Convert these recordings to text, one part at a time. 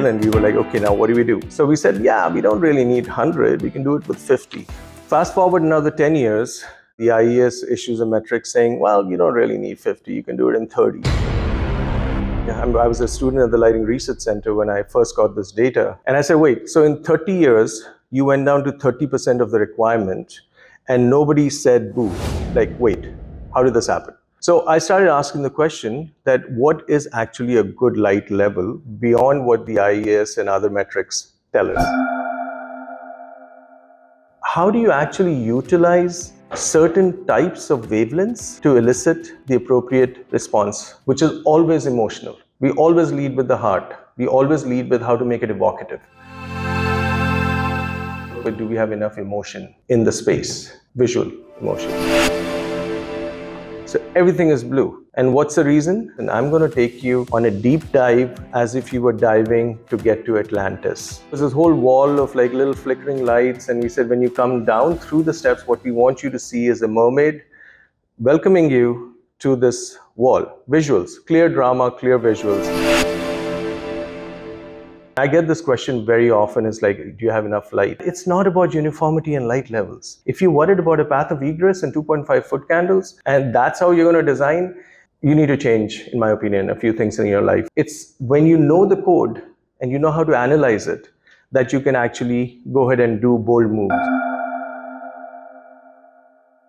level, and we were like, okay, now what do we do? So we said, yeah, we don't really need 100, we can do it with 50. Fast forward another 10 years, the IES issues a metric saying, well, you don't really need 50, you can do it in 30. I was a student at the Lighting Research Center when I first got this data. And I said, wait, so in 30 years, you went down to 30% of the requirement and nobody said boo. Like, wait, how did this happen? So I started asking the question that what is actually a good light level beyond what the IES and other metrics tell us? How do you actually utilize certain types of wavelengths to elicit the appropriate response, which is always emotional? We always lead with the heart. We always lead with how to make it evocative. But do we have enough emotion in the space? Visual emotion. So everything is blue. And what's the reason? And I'm going to take you on a deep dive as if you were diving to get to Atlantis. There's this whole wall of like little flickering lights, and we said when you come down through the steps, what we want you to see is a mermaid welcoming you to this wall. Visuals, clear drama, clear visuals. I get this question very often, is like, do you have enough light? It's not about uniformity and light levels. If you're worried about a path of egress and 2.5 foot candles, and that's how you're going to design, you need to change, in my opinion, a few things in your life. It's when you know the code and you know how to analyze it, that you can actually go ahead and do bold moves.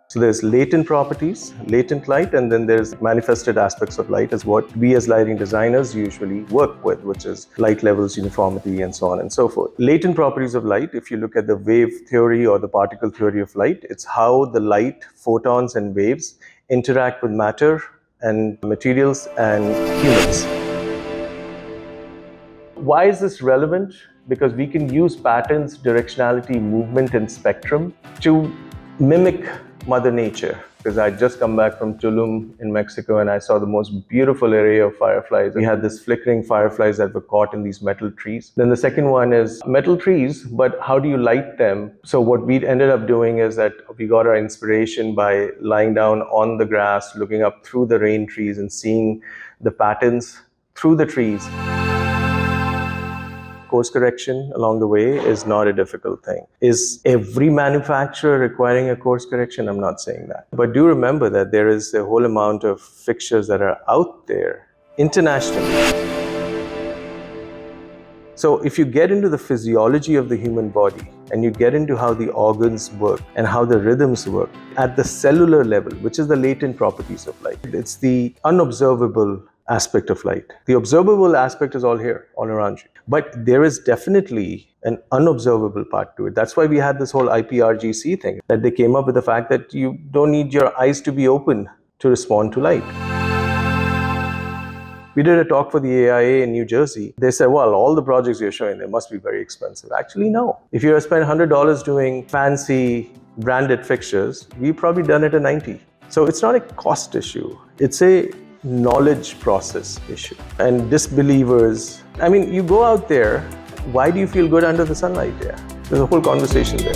So there's latent properties, latent light, and then there's manifested aspects of light, is what we as lighting designers usually work with, which is light levels, uniformity, and so on and so forth. Latent properties of light, if you look at the wave theory or the particle theory of light, it's how the light, photons, and waves interact with matter and materials and humans. Why is this relevant? Because we can use patterns, directionality, movement, and spectrum to mimic Mother Nature. Because I just come back from Tulum in Mexico and I saw the most beautiful array of fireflies. We had this flickering fireflies that were caught in these metal trees. Then the second one is metal trees, but how do you light them? So what we ended up doing is that we got our inspiration by lying down on the grass, looking up through the rain trees and seeing the patterns through the trees. Course correction along the way is not a difficult thing. Is every manufacturer requiring a course correction? I'm not saying that. But do remember that there is a whole amount of fixtures that are out there internationally. So if you get into the physiology of the human body and you get into how the organs work and how the rhythms work at the cellular level, which is the latent properties of light, it's the unobservable aspect of light. The observable aspect is all here, all around you. But there is definitely an unobservable part to it. That's why we had this whole IPRGC thing, that they came up with the fact that you don't need your eyes to be open to respond to light. We did a talk for the AIA in New Jersey. They said, well, all the projects you're showing, they must be very expensive. Actually, no. If you spend $100 doing fancy branded fixtures, we've probably done it at 90. So it's not a cost issue. It's a knowledge process issue. And disbelievers, I mean, you go out there, why do you feel good under the sunlight there? There's a whole conversation there.